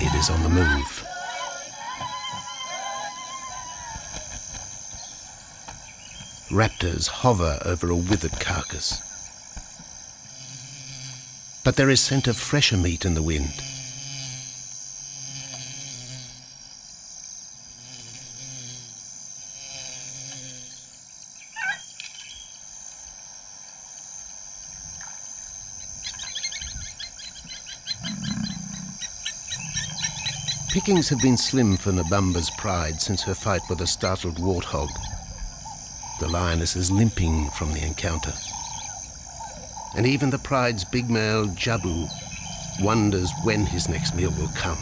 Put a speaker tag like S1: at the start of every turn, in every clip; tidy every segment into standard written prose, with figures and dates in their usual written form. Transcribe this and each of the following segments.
S1: it is on the move. Raptors hover over a withered carcass. But there is scent of fresher meat in the wind. Pickings have been slim for Nabamba's pride since her fight with a startled warthog. The lioness is limping from the encounter. And even the pride's big male, Jabu, wonders when his next meal will come.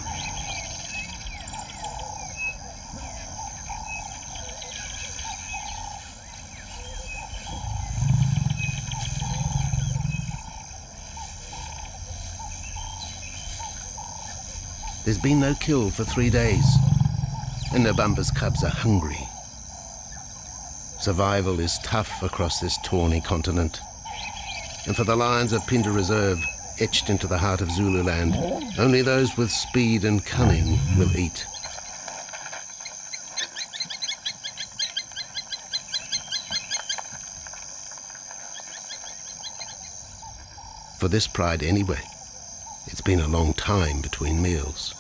S1: There's been no kill for 3 days, and Nabamba's cubs are hungry. Survival is tough across this tawny continent. And for the lions of PHINDA Reserve, etched into the heart of Zululand, only those with speed and cunning will eat. For this pride anyway, it's been a long time between meals.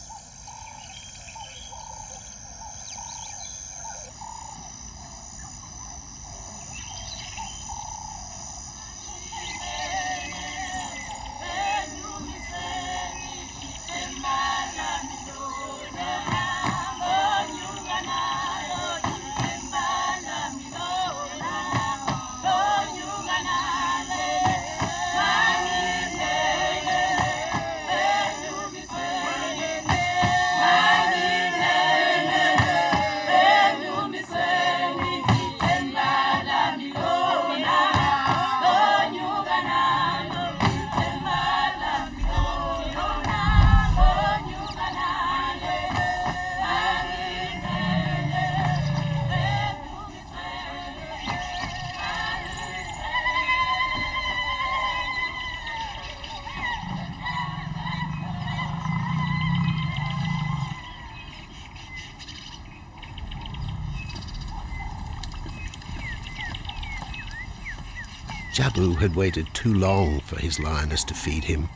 S1: Jabu had waited too long for his lioness to feed him.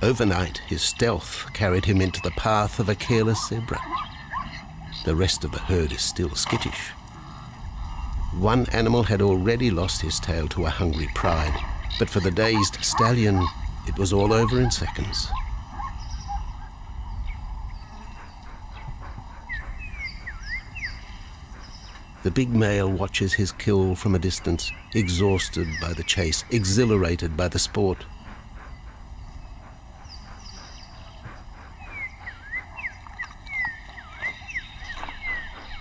S1: Overnight, his stealth carried him into the path of a careless zebra. The rest of the herd is still skittish. One animal had already lost his tail to a hungry pride, but for the dazed stallion, it was all over in seconds. The big male watches his kill from a distance, exhausted by the chase, exhilarated by the sport.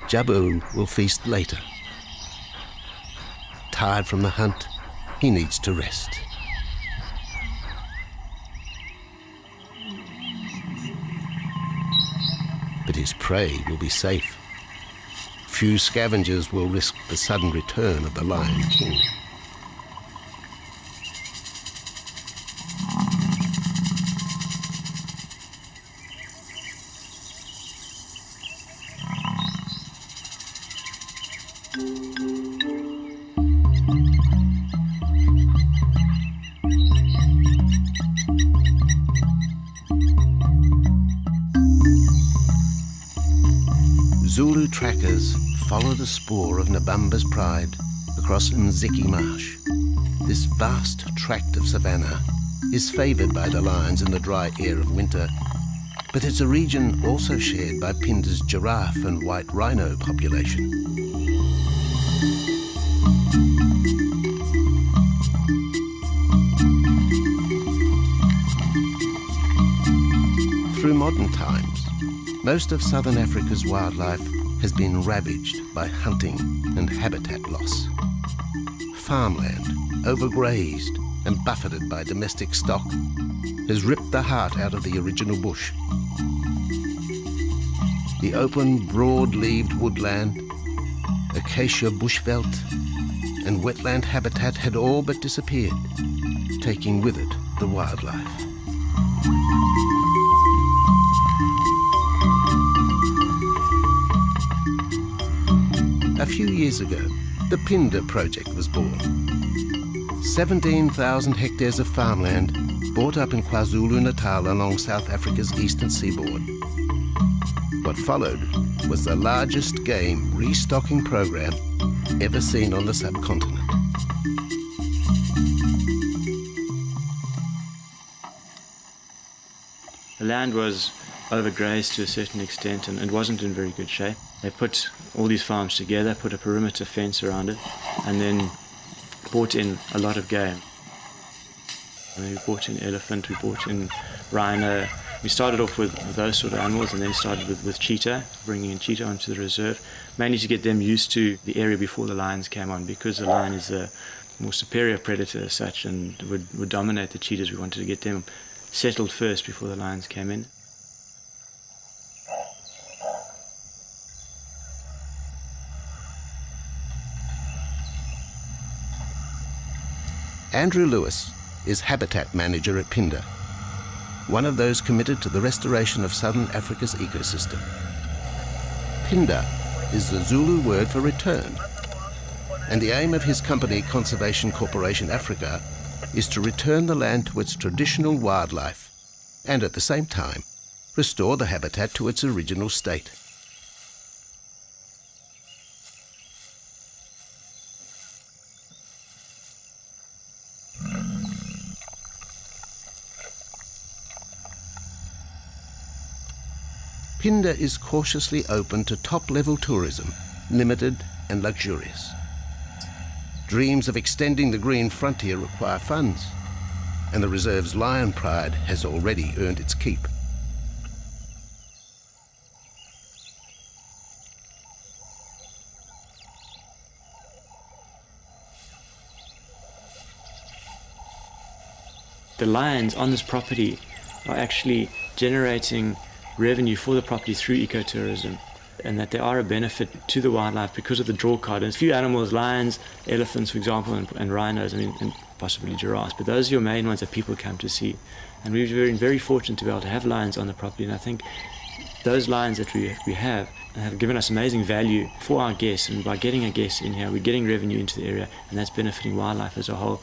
S1: Jabu will feast later. Tired from the hunt, he needs to rest. But his prey will be safe. Few scavengers will risk the sudden return of the Lion King. Zulu trackers follow the spoor of Nabamba's pride across Mziki Marsh. This vast tract of savanna is favoured by the lions in the dry air of winter, but it's a region also shared by PHINDA's giraffe and white rhino population. Through modern times, most of southern Africa's wildlife has been ravaged by hunting and habitat loss. Farmland, overgrazed and buffeted by domestic stock, has ripped the heart out of the original bush. The open, broad-leaved woodland, acacia bushveld, and wetland habitat had all but disappeared, taking with it the wildlife. few years ago, the PHINDA project was born. 17,000 hectares of farmland bought up in KwaZulu-Natal along South Africa's eastern seaboard. What followed was the largest game restocking program ever seen on the subcontinent.
S2: The land was overgrazed to a certain extent and wasn't in very good shape. They put all these farms together, put a perimeter fence around it, and then brought in a lot of game. And we brought in elephant, we brought in rhino. We started off with those sort of animals and then started with cheetah, bringing in cheetah onto the reserve, mainly to get them used to the area before the lions came on, because the lion is a more superior predator as such and would dominate the cheetahs. We wanted to get them settled first before the lions came in.
S1: Andrew Lewis is habitat manager at PHINDA, one of those committed to the restoration of southern Africa's ecosystem. PHINDA is the Zulu word for return, and the aim of his company, Conservation Corporation Africa, is to return the land to its traditional wildlife and at the same time restore the habitat to its original state. PHINDA is cautiously open to top-level tourism, limited and luxurious. Dreams of extending the green frontier require funds, and the reserve's lion pride has already earned its keep.
S2: The lions on this property are actually generating revenue for the property through ecotourism, and that they are a benefit to the wildlife because of the draw card. And a few animals, lions, elephants, for example, and rhinos, and possibly giraffes, but those are your main ones that people come to see. And we've been very fortunate to be able to have lions on the property, and I think those lions that we have given us amazing value for our guests, and by getting a guest in here, we're getting revenue into the area, and that's benefiting wildlife as a whole.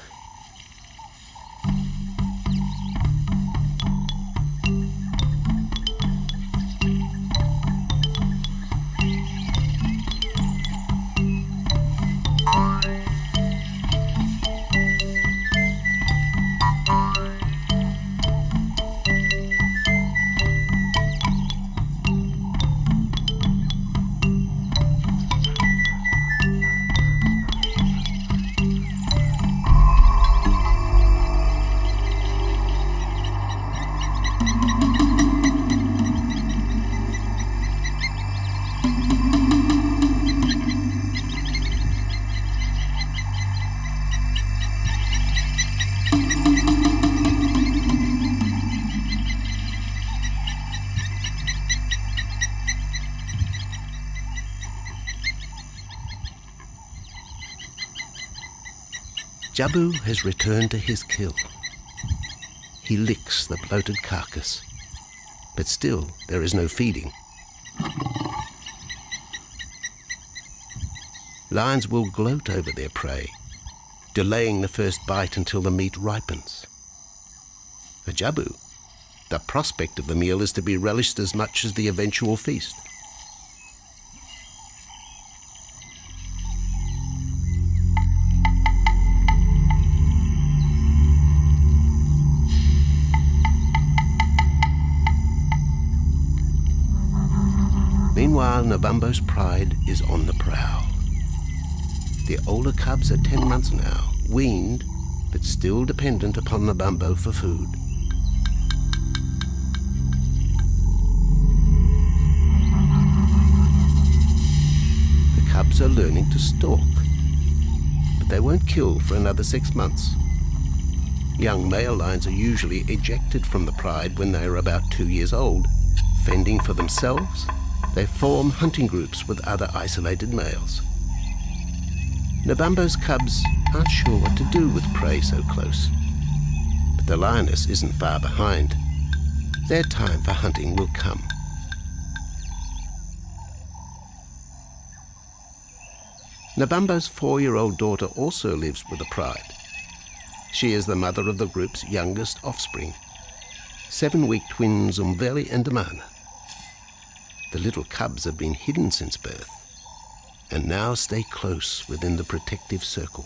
S1: Jabu has returned to his kill. He licks the bloated carcass, but still there is no feeding. Lions will gloat over their prey, delaying the first bite until the meat ripens. For Jabu, the prospect of the meal is to be relished as much as the eventual feast. Meanwhile, Nabambo's pride is on the prowl. The older cubs are 10 months now, weaned, but still dependent upon Nabambo for food. The cubs are learning to stalk, but they won't kill for another 6 months. Young male lions are usually ejected from the pride when they are about 2 years old. Fending for themselves, they form hunting groups with other isolated males. Nabambo's cubs aren't sure what to do with prey so close, but the lioness isn't far behind. Their time for hunting will come. Nabambo's 4-year-old daughter also lives with the pride. She is the mother of the group's youngest offspring, 7-week twins Umveli and Damana. The little cubs have been hidden since birth and now stay close within the protective circle.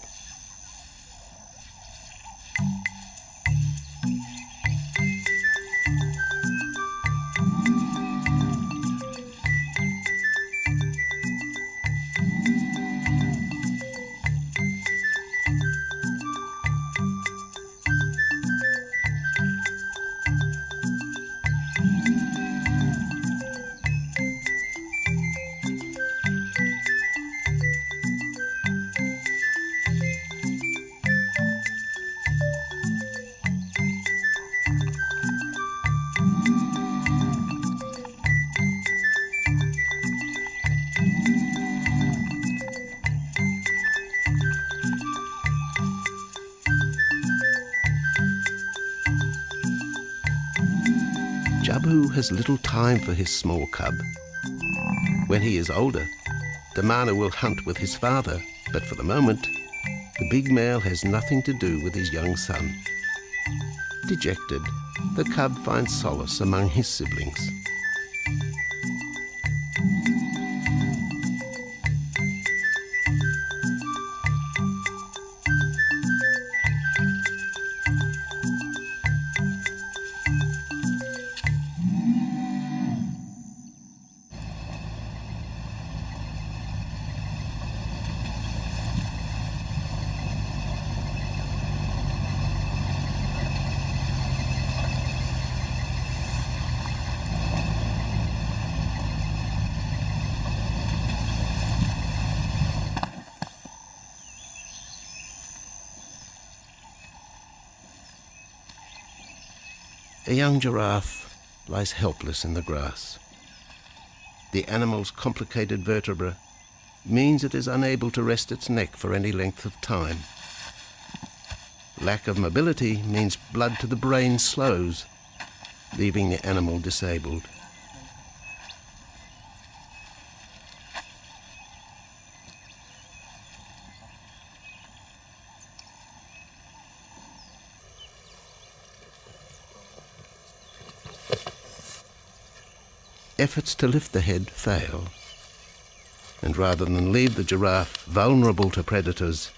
S1: Jabu has little time for his small cub. When he is older, Damana will hunt with his father, but for the moment, the big male has nothing to do with his young son. Dejected, the cub finds solace among his siblings. A young giraffe lies helpless in the grass. The animal's complicated vertebra means it is unable to rest its neck for any length of time. Lack of mobility means blood to the brain slows, leaving the animal disabled. Efforts to lift the head fail, and rather than leave the giraffe vulnerable to predators,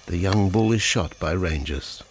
S1: the young bull is shot by rangers.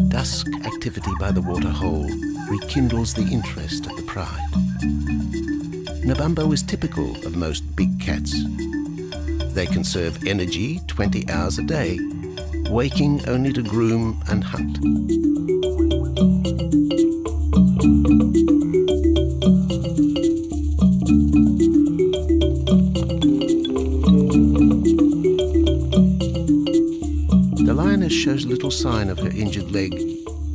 S1: Dusk activity by the waterhole rekindles the interest of the pride. Nabambo is typical of most big cats. They conserve energy 20 hours a day, waking only to groom and hunt. The lioness shows little sign of her injured leg,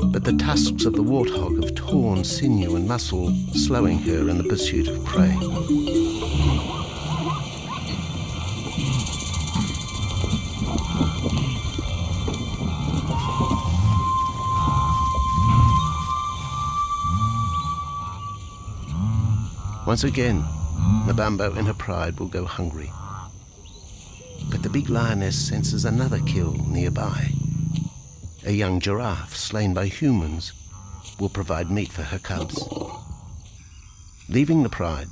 S1: but the tusks of the warthog have torn sinew and muscle, slowing her in the pursuit of prey. Once again, Nabambo in her pride will go hungry. But the big lioness senses another kill nearby. A young giraffe slain by humans will provide meat for her cubs. Leaving the pride,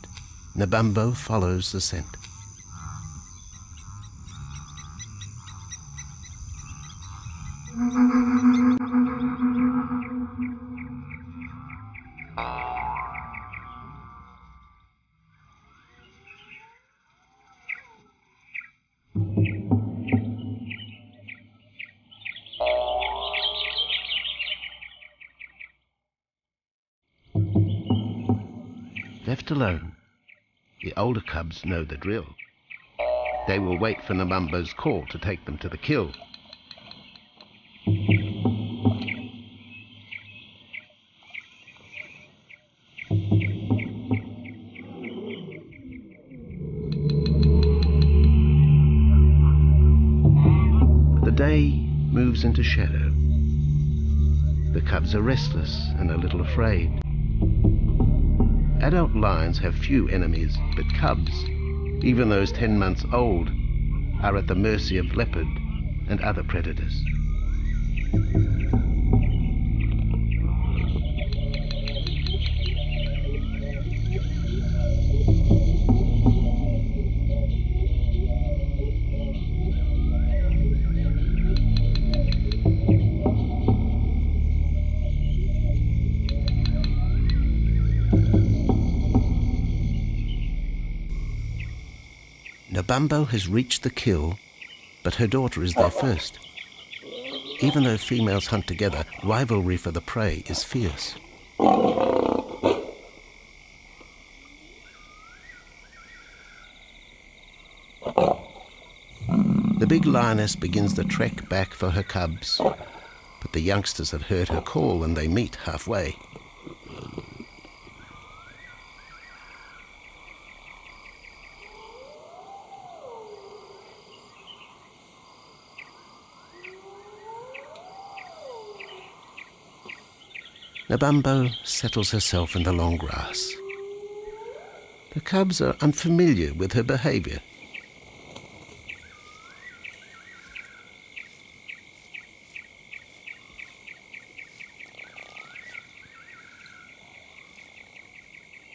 S1: Nabambo follows the scent. alone. The older cubs know the drill. They will wait for Nabambo's call to take them to the kill. The day moves into shadow. The cubs are restless and a little afraid. Adult lions have few enemies, but cubs, even those 10 months old, are at the mercy of leopard and other predators. Nabambo has reached the kill, but her daughter is there first. Even though females hunt together, rivalry for the prey is fierce. The big lioness begins the trek back for her cubs, but the youngsters have heard her call and they meet halfway. Nabambo settles herself in the long grass. The cubs are unfamiliar with her behavior.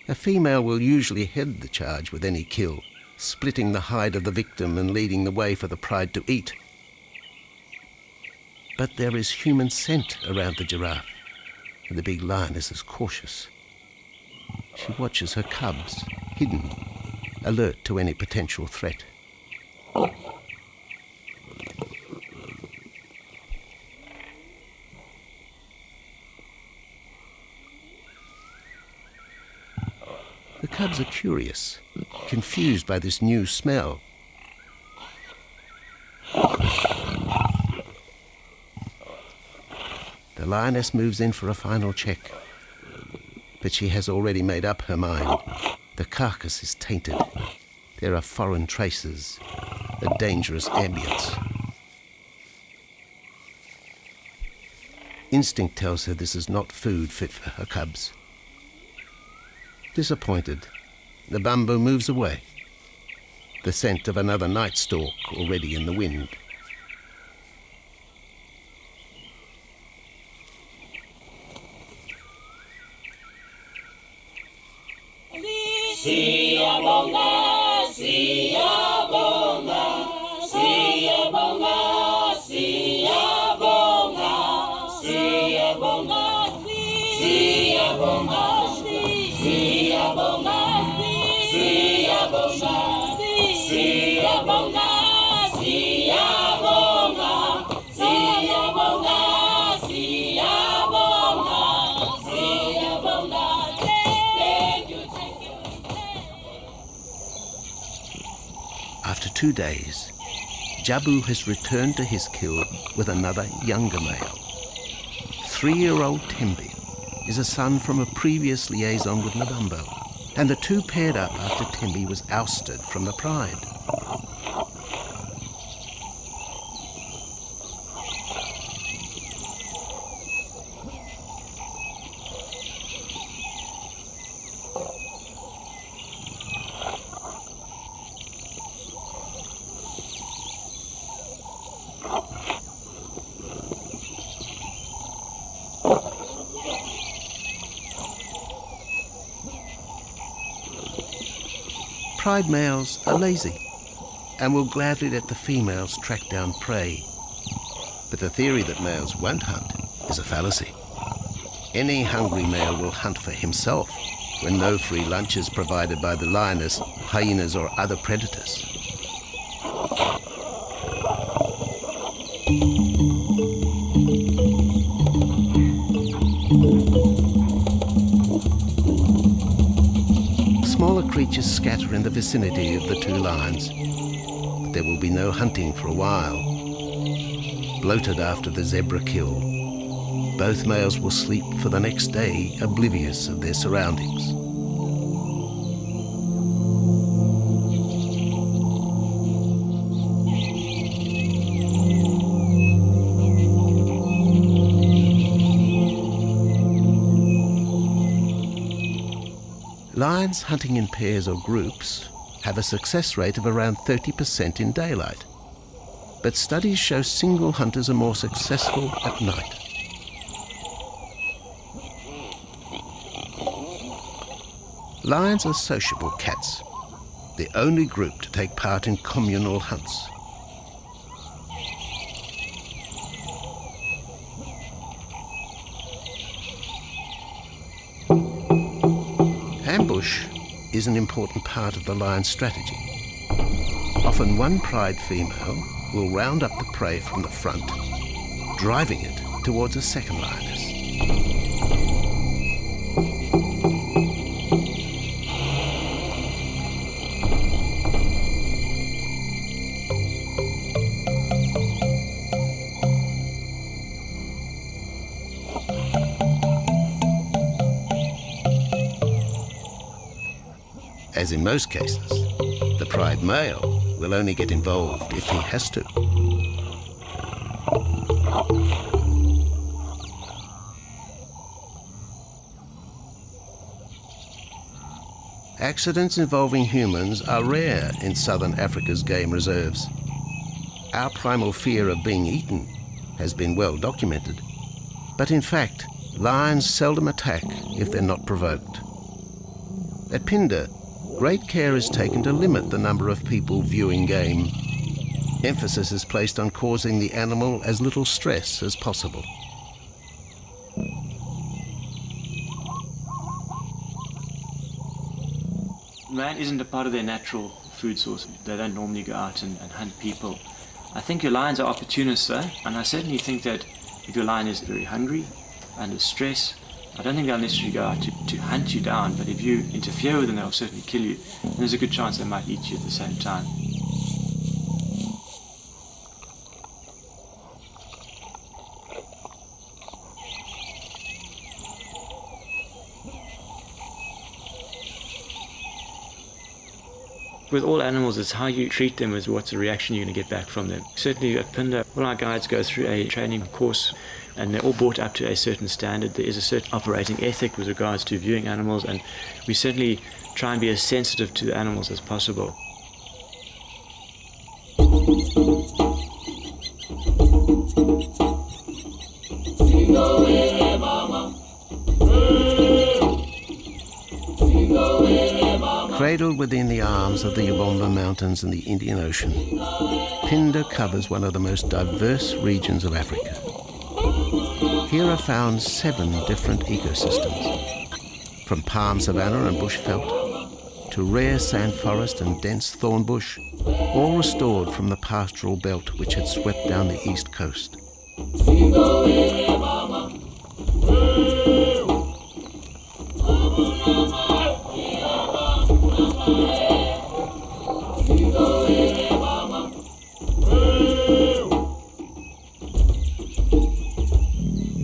S1: A female will usually head the charge with any kill, splitting the hide of the victim and leading the way for the pride to eat. But there is human scent around the giraffe, and the big lioness is cautious. She watches her cubs, hidden, alert to any potential threat. The cubs are curious, confused by this new smell. The lioness moves in for a final check, but she has already made up her mind. The carcass is tainted. There are foreign traces, a dangerous ambience. Instinct tells her this is not food fit for her cubs. Disappointed, Nabambo moves away, the scent of another night stalk already in the wind.
S3: Siyabonga, siyabonga, siyabonga, siyabonga, siyabonga, siyabonga, siyabonga, siyabonga, siyabonga, siyabonga, siyabonga, siyabonga, thank you.
S1: After 2 days, Jabu has returned to his kill with another younger male. 3-year-old Tembi is a son from a previous liaison with Nabambo, and the two paired up after Tembi was ousted from the pride. Pride males are lazy and will gladly let the females track down prey. But the theory that males won't hunt is a fallacy. Any hungry male will hunt for himself when no free lunch is provided by the lioness, hyenas or other predators. creatures scatter in the vicinity of the two lions. But there will be no hunting for a while. Bloated after the zebra kill, both males will sleep for the next day, oblivious of their surroundings. Lions hunting in pairs or groups have a success rate of around 30% in daylight, but studies show single hunters are more successful at night. Lions are sociable cats, the only group to take part in communal hunts. Ambush is an important part of the lion's strategy. Often one pride female will round up the prey from the front, driving it towards a second lioness. As in most cases, the pride male will only get involved if he has to. Accidents involving humans are rare in southern Africa's game reserves. Our primal fear of being eaten has been well documented, but in fact, lions seldom attack if they're not provoked. At PHINDA, great care is taken to limit the number of people viewing game. Emphasis is placed on causing the animal as little stress as possible.
S2: Man isn't a part of their natural food source. They don't normally go out and hunt people. I think your lions are opportunists though, and I certainly think that if your lion is very hungry, under stress, I don't think they'll necessarily go out to hunt you down, but if you interfere with them, they'll certainly kill you. And there's a good chance they might eat you at the same time. With all animals, it's how you treat them is what's the reaction you're going to get back from them. Certainly at PHINDA, all our guides go through a training course and they're all brought up to a certain standard. There is a certain operating ethic with regards to viewing animals, and we certainly try and be as sensitive to the animals as possible.
S1: Cradled within the arms of the Ubomba Mountains and the Indian Ocean, PHINDA covers one of the most diverse regions of Africa. Here are found 7 different ecosystems, from palm savanna and bushveld to rare sand forest and dense thorn bush, all restored from the pastoral belt which had swept down the east coast.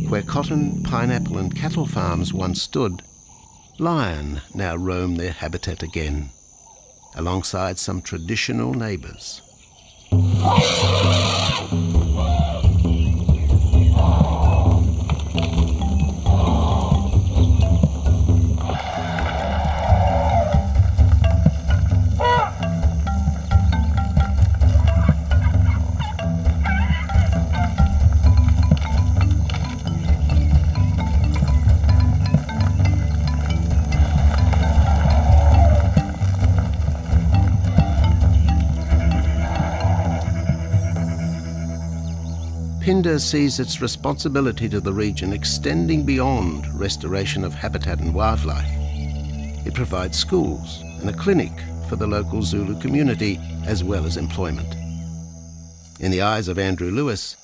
S1: Where cotton, pineapple and cattle farms once stood, lion now roam their habitat again, alongside some traditional neighbours. PHINDA sees its responsibility to the region extending beyond restoration of habitat and wildlife. It provides schools and a clinic for the local Zulu community, as well as employment. In the eyes of Andrew Lewis,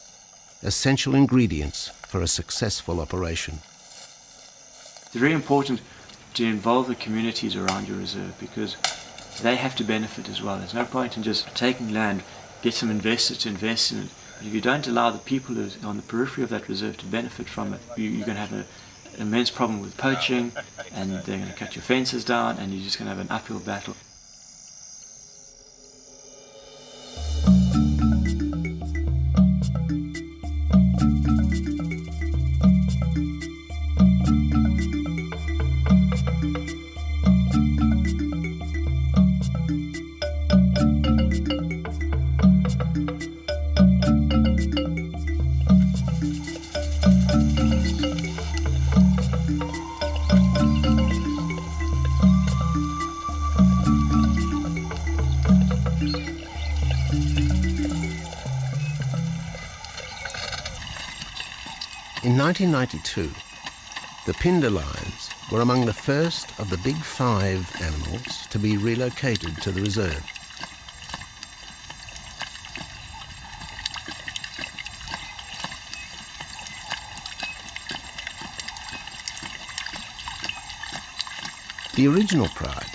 S1: essential ingredients for a successful operation.
S2: It's very important to involve the communities around your reserve, because they have to benefit as well. There's no point in just taking land, get some investors to invest in it. But if you don't allow the people who are on the periphery of that reserve to benefit from it, you're going to have an immense problem with poaching, and they're going to cut your fences down, and you're just going to have an uphill battle.
S1: In 1992, the PHINDA lions were among the first of the big 5 animals to be relocated to the reserve. The original pride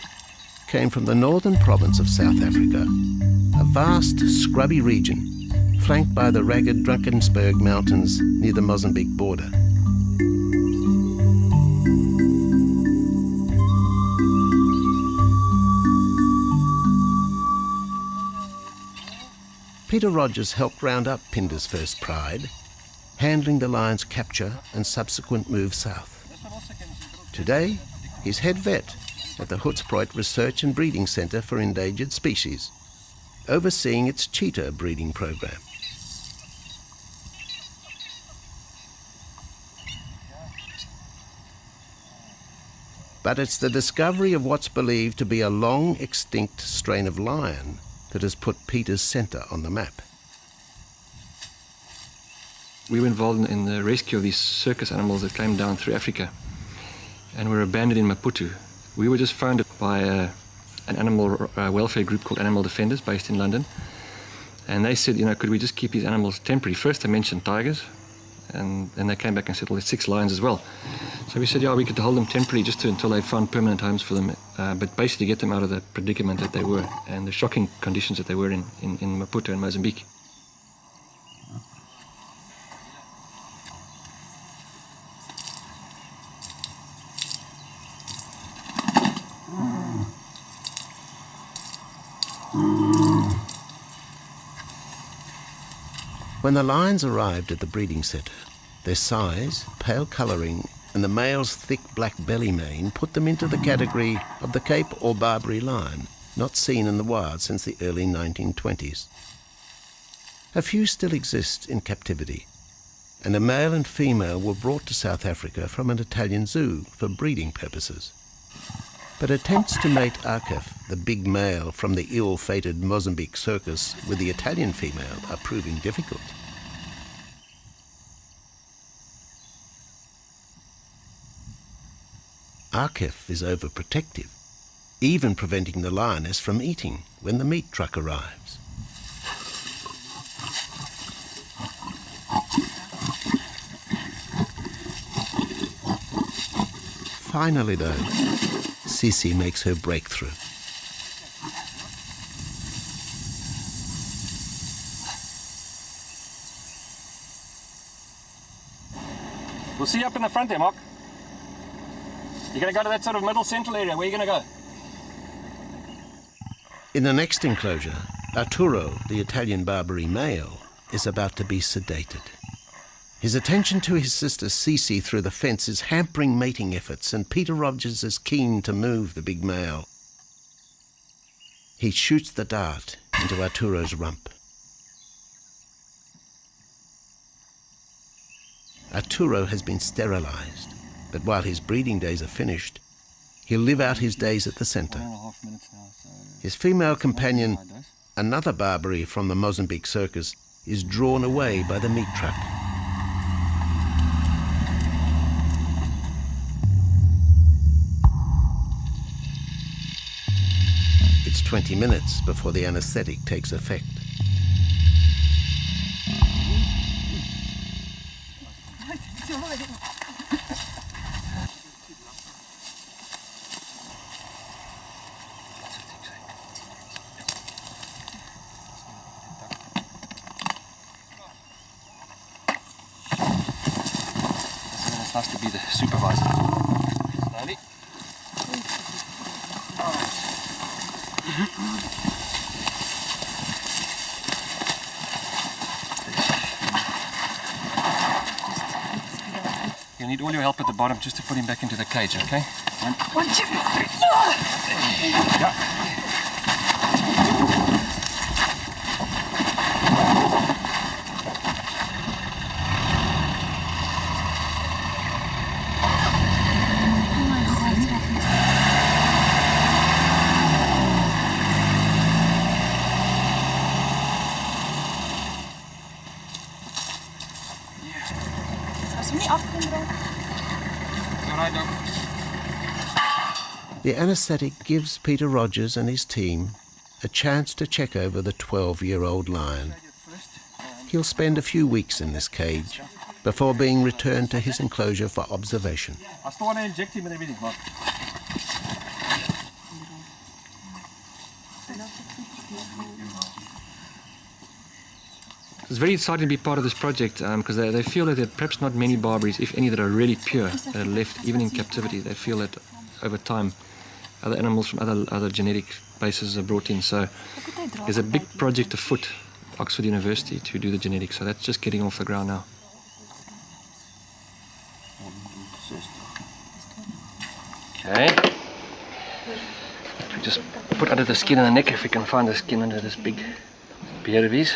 S1: came from the northern province of South Africa, a vast scrubby region flanked by the ragged Drakensberg Mountains near the Mozambique border. Peter Rogers helped round up PHINDA's first pride, handling the lion's capture and subsequent move south. Today, he's head vet at the Hoedspruit Research and Breeding Centre for Endangered Species, overseeing its cheetah breeding program. But it's the discovery of what's believed to be a long extinct strain of lion that has put Peter's centre on the map.
S4: We were involved in the rescue of these circus animals that came down through Africa and were abandoned in Maputo. We were just founded by an animal welfare group called Animal Defenders based in London. And they said, could we just keep these animals temporary? First they mentioned tigers, and then they came back and said, well, there's 6 lions as well. So we said, yeah, we could hold them temporarily just until they found permanent homes for them, but basically get them out of the predicament that they were and the shocking conditions that they were in Maputo and Mozambique.
S1: When the lions arrived at the breeding centre, their size, pale colouring, and the male's thick black belly mane put them into the category of the Cape or Barbary lion, not seen in the wild since the early 1920s. A few still exist in captivity, and a male and female were brought to South Africa from an Italian zoo for breeding purposes. But attempts to mate Arcaf, the big male from the ill-fated Mozambique circus, with the Italian female are proving difficult. Arcaf is overprotective, even preventing the lioness from eating when the meat truck arrives. Finally, though, Sisi makes her breakthrough.
S4: We'll see you up in the front there, Mark. You're going to go to that sort of middle central area. Where are you going to go?
S1: In the next enclosure, Arturo, the Italian Barbary male, is about to be sedated. His attention to his sister Sisi through the fence is hampering mating efforts, and Peter Rogers is keen to move the big male. He shoots the dart into Arturo's rump. Arturo has been sterilized, but while his breeding days are finished, he'll live out his days at the centre. His female companion, another Barbary from the Mozambique circus, is drawn away by the meat truck. It's 20 minutes before the anaesthetic takes effect.
S4: It's nice to be the supervisor. Slowly. You'll need all your help at the bottom just to put him back into the cage, okay? One, two, three. Yeah.
S1: The anaesthetic gives Peter Rogers and his team a chance to check over the 12-year-old lion. He'll spend a few weeks in this cage before being returned to his enclosure for observation.
S4: I still want to inject him and everything, Mark. It's very exciting to be part of this project because they feel that there are perhaps not many Barberries, if any, that are really pure, that are left even in captivity. They feel that over time other animals from other genetic bases are brought in. So there's a big project afoot, Oxford University, to do the genetics. So that's just getting off the ground now. Okay. We just put under the skin and the neck, if we can find the skin under this big beard of his.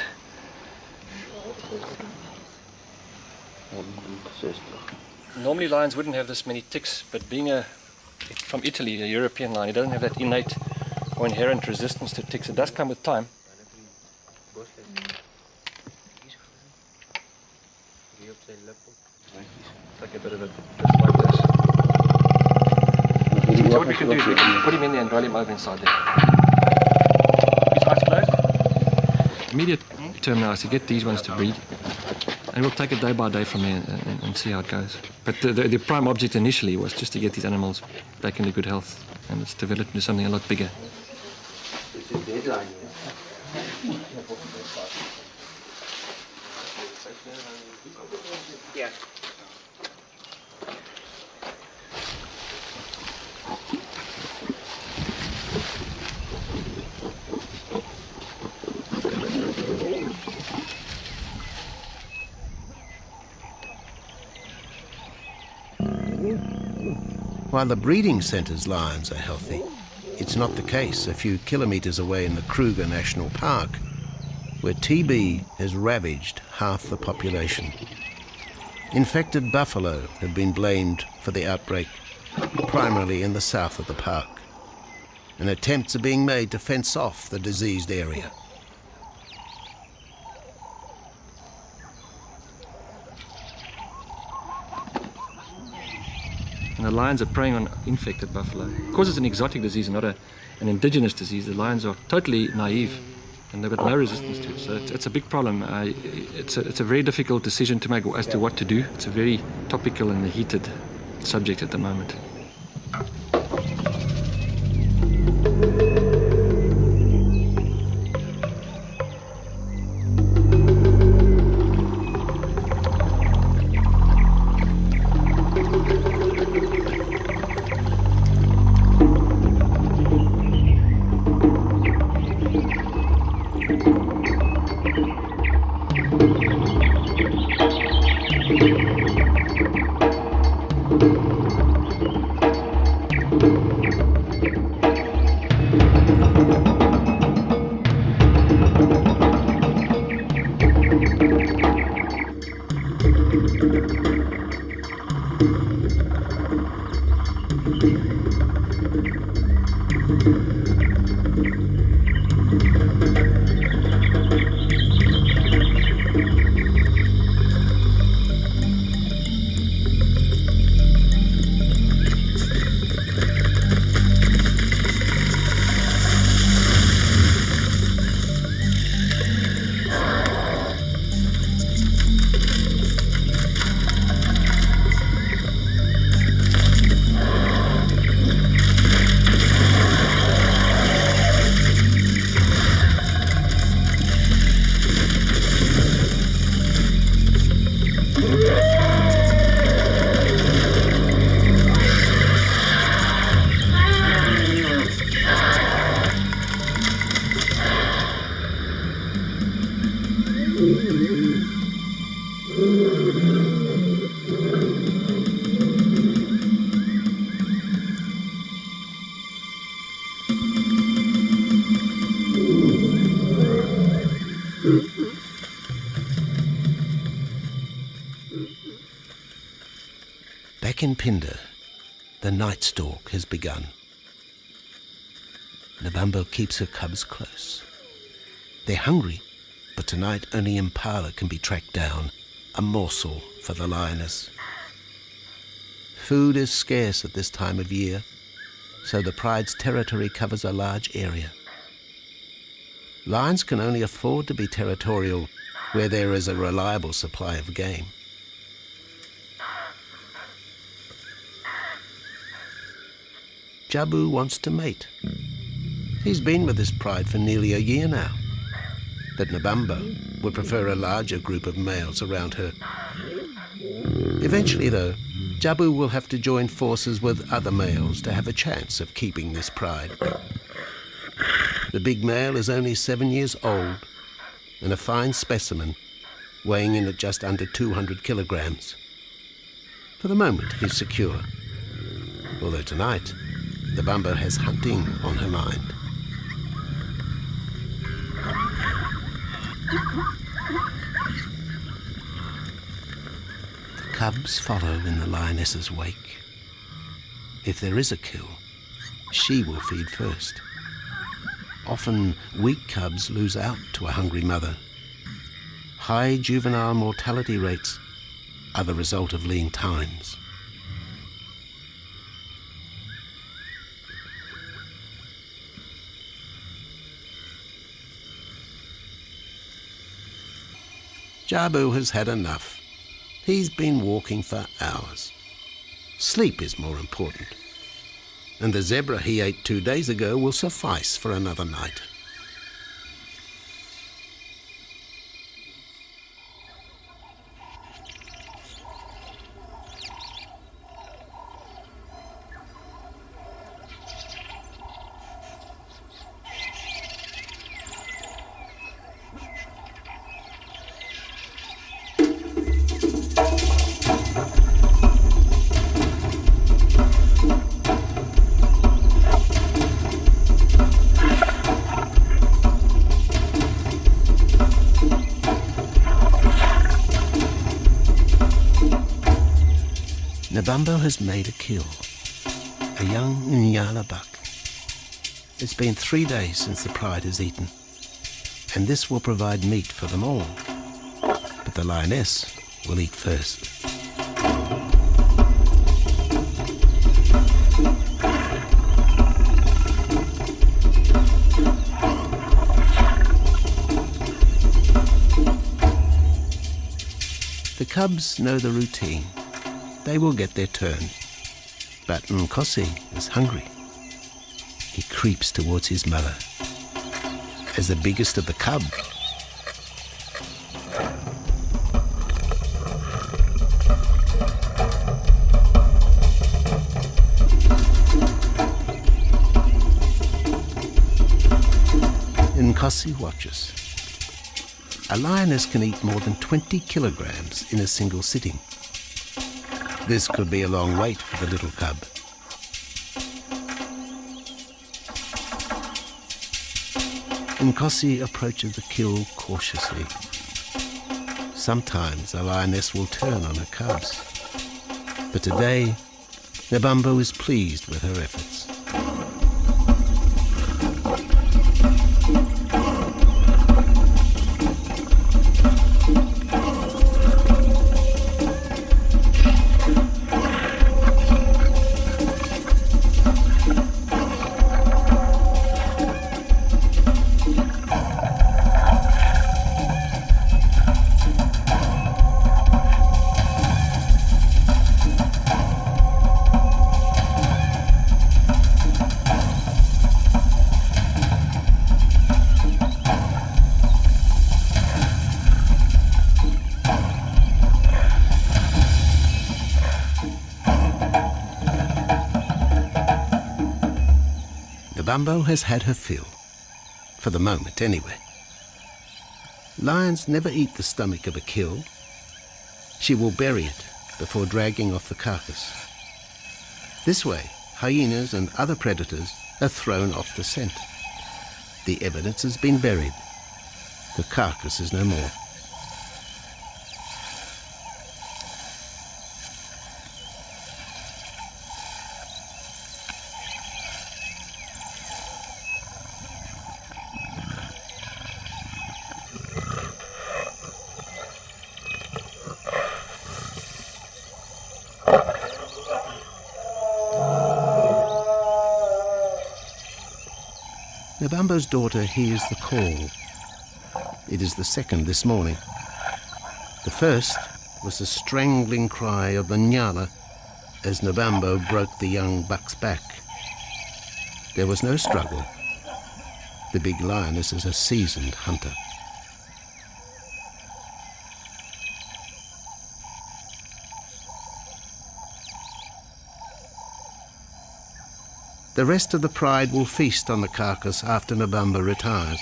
S4: Normally lions wouldn't have this many ticks, but being from Italy, a European lion, it doesn't have that innate or inherent resistance to ticks. It does come with time. Take a bit of it just like this. So what we can do is we can put him in there and roll him over inside there. His eyes closed. Immediate term now is to get these ones to breed. And we'll take it day by day from there and see how it goes. But the prime object initially was just to get these animals back into good health. And it's developed into something a lot bigger.
S5: It's a deadline, yeah.
S1: While the breeding centre's lions are healthy, it's not the case a few kilometres away in the Kruger National Park, where TB has ravaged half the population. Infected buffalo have been blamed for the outbreak, primarily in the south of the park, and attempts are being made to fence off the diseased area.
S4: And the lions are preying on infected buffalo. Because it's an exotic disease and not an indigenous disease, the lions are totally naive and they've got no resistance to it. So it's a big problem. It's a very difficult decision to make as to what to do. It's a very topical and heated subject at the moment.
S1: Back in PHINDA, the night stalk has begun. Nabambo keeps her cubs close. They're hungry, but tonight only Impala can be tracked down, a morsel for the lioness. Food is scarce at this time of year, so the pride's territory covers a large area. Lions can only afford to be territorial where there is a reliable supply of game. Jabu wants to mate. He's been with his pride for nearly a year now. But Nabambo would prefer a larger group of males around her. Eventually, though, Jabu will have to join forces with other males to have a chance of keeping this pride. The big male is only 7 years old and a fine specimen, weighing in at just under 200 kilograms. For the moment, he's secure. Although tonight, Nabambo has hunting on her mind. The cubs follow in the lioness's wake. If there is a kill, she will feed first. Often, weak cubs lose out to a hungry mother. High juvenile mortality rates are the result of lean times. Jabu has had enough. He's been walking for hours. Sleep is more important. And the zebra he ate 2 days ago will suffice for another night. Nabambo has made a kill, a young Nyala buck. It's been 3 days since the pride has eaten, and this will provide meat for them all. But the lioness will eat first. The cubs know the routine. They will get their turn. But Nkosi is hungry. He creeps towards his mother. As the biggest of the cub, Nkosi watches. A lioness can eat more than 20 kilograms in a single sitting. This could be a long wait for the little cub. Nkosi approaches the kill cautiously. Sometimes a lioness will turn on her cubs. But today, Nabambo is pleased with her efforts. Nabambo has had her fill, for the moment anyway. Lions never eat the stomach of a kill. She will bury it before dragging off the carcass. This way, hyenas and other predators are thrown off the scent. The evidence has been buried. The carcass is no more. Nabambo's daughter hears the call. It is the second this morning. The first was the strangling cry of the Nyala as Nabambo broke the young buck's back. There was no struggle. The big lioness is a seasoned hunter. The rest of the pride will feast on the carcass after Nabambo retires.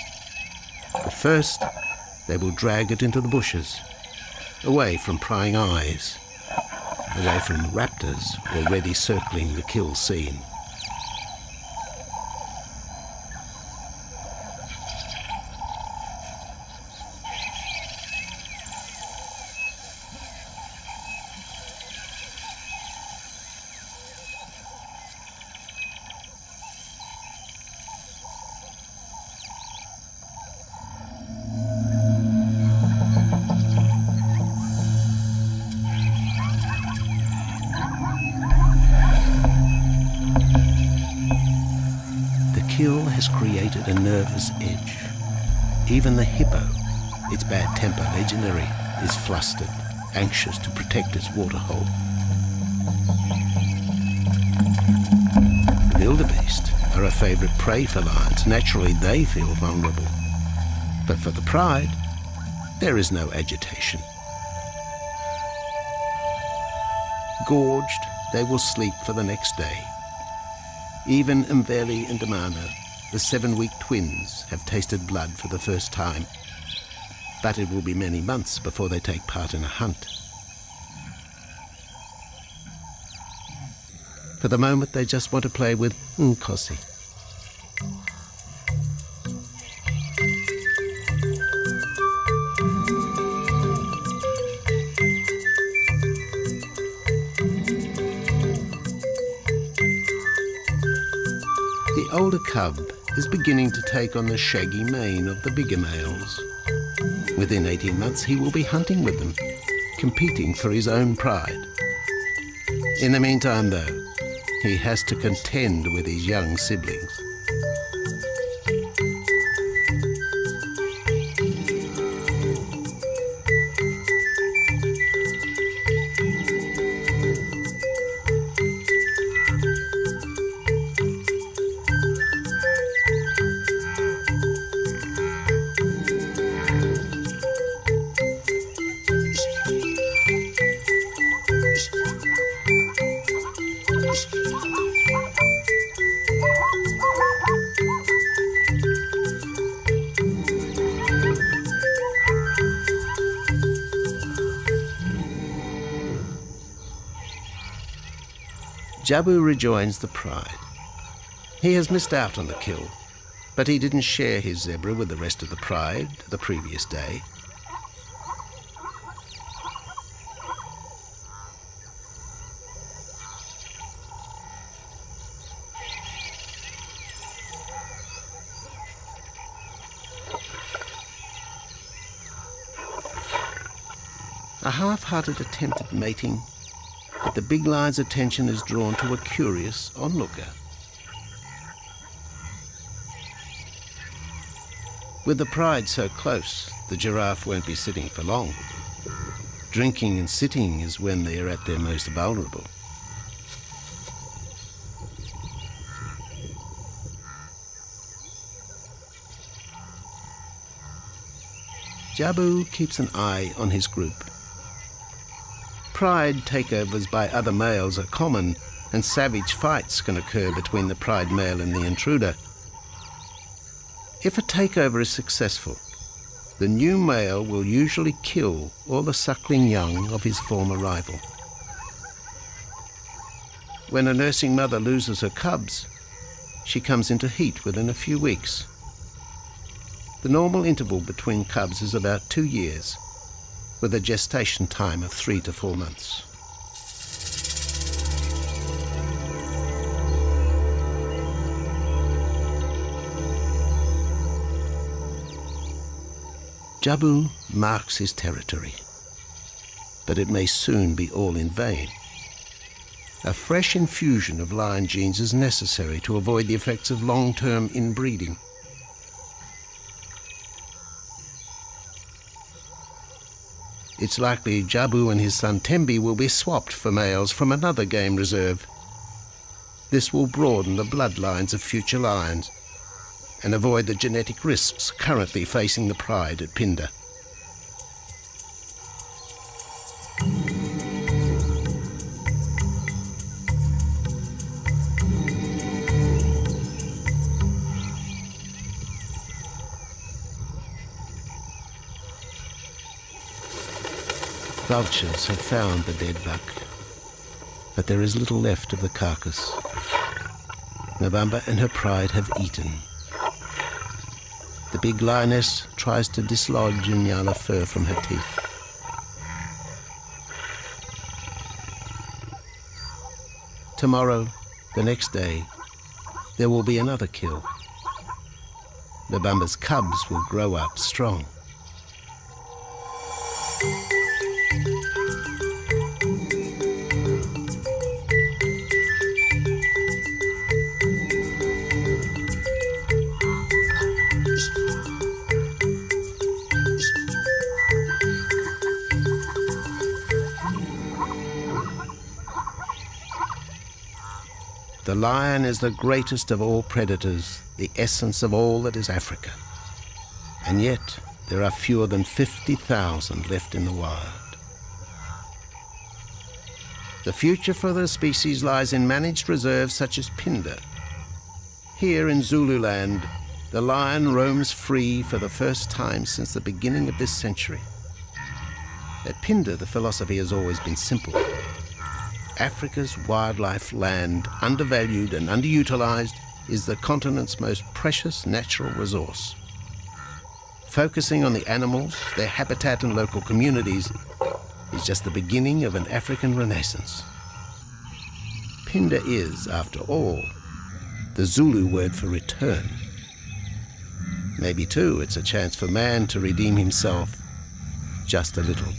S1: But first, they will drag it into the bushes, away from prying eyes, away from raptors already circling the kill scene. Kill has created a nervous edge. Even the hippo, its bad temper legendary, is flustered, anxious to protect its waterhole. Wildebeest are a favourite prey for lions. Naturally, they feel vulnerable. But for the pride, there is no agitation. Gorged, they will sleep for the next day. Even Mveli and Damano, the 7-week twins, have tasted blood for the first time. But it will be many months before they take part in a hunt. For the moment, they just want to play with Nkosi. The older cub is beginning to take on the shaggy mane of the bigger males. Within 18 months, he will be hunting with them, competing for his own pride. In the meantime, though, he has to contend with his young siblings. Jabu rejoins the pride. He has missed out on the kill, but he didn't share his zebra with the rest of the pride the previous day. A half-hearted attempt at mating, but the big lion's attention is drawn to a curious onlooker. With the pride so close, the giraffe won't be sitting for long. Drinking and sitting is when they are at their most vulnerable. Jabu keeps an eye on his group. Pride takeovers by other males are common, and savage fights can occur between the pride male and the intruder. If a takeover is successful, the new male will usually kill all the suckling young of his former rival. When a nursing mother loses her cubs, she comes into heat within a few weeks. The normal interval between cubs is about 2 years, with a gestation time of 3 to 4 months. Jabu marks his territory, but it may soon be all in vain. A fresh infusion of lion genes is necessary to avoid the effects of long-term inbreeding. It's likely Jabu and his son Tembi will be swapped for males from another game reserve. This will broaden the bloodlines of future lions and avoid the genetic risks currently facing the pride at PHINDA. Vultures have found the dead buck, but there is little left of the carcass. Mbamba and her pride have eaten. The big lioness tries to dislodge Nyala fur from her teeth. Tomorrow, the next day, there will be another kill. Mbamba's cubs will grow up strong. The lion is the greatest of all predators, the essence of all that is Africa. And yet, there are fewer than 50,000 left in the wild. The future for the species lies in managed reserves such as PHINDA. Here in Zululand, the lion roams free for the first time since the beginning of this century. At PHINDA, the philosophy has always been simple. Africa's wildlife land, undervalued and underutilized, is the continent's most precious natural resource. Focusing on the animals, their habitat and local communities is just the beginning of an African renaissance. PHINDA is, after all, the Zulu word for return. Maybe, too, it's a chance for man to redeem himself just a little.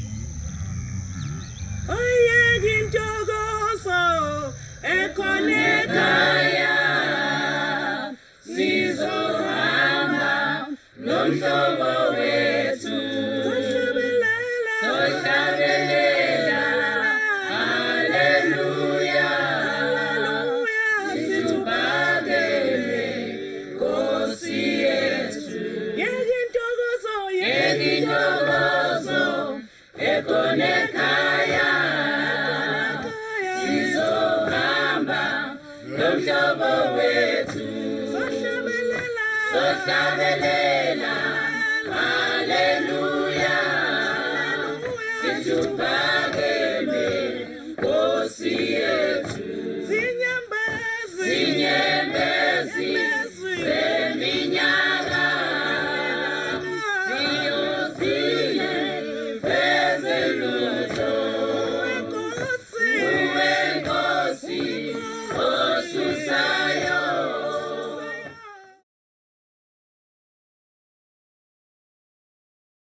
S3: Sohlabelela